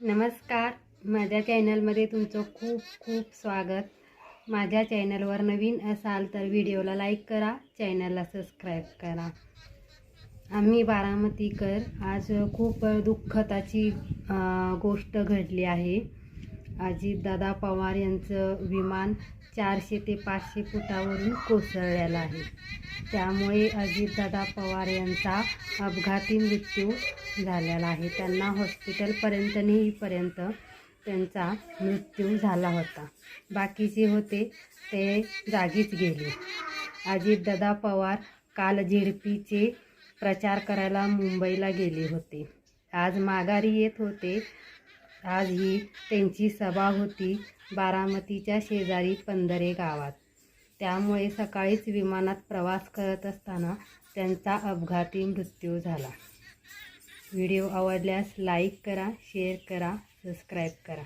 नमस्कार, माझ्या चॅनलमध्ये तुमचं खूप खूप स्वागत. माझ्या चॅनलवर नवीन असाल तर व्हिडिओला लाईक करा, चॅनलला सबस्क्राईब करा. आम्ही बारामतीकर आज खूप दुःखदाची गोष्ट घडली आहे. अजितदादा पवार यांचं विमान 400 ते 500 फुटावरून कोसळलेलं आहे. त्यामुळे अजितदादा पवार यांचा अपघाती मृत्यू झालेला आहे. त्यांना हॉस्पिटलपर्यंत नेईपर्यंत त्यांचा मृत्यू झाला होता. बाकीचे होते ते जागीच गेले. अजितदादा पवार काल झेडपीचे प्रचार करायला मुंबईला गेले होते. आज माघारी येत होते. आज ही त्यांची सभा होती बारामतीच्या शेजारी पंधरे गावात. त्यामुळे सकाळीच विमानात प्रवास करत असताना त्यांचा अपघाती मृत्यू झाला. व्हिडिओ आवडल्यास लाईक करा, शेअर करा, सबस्क्राईब करा.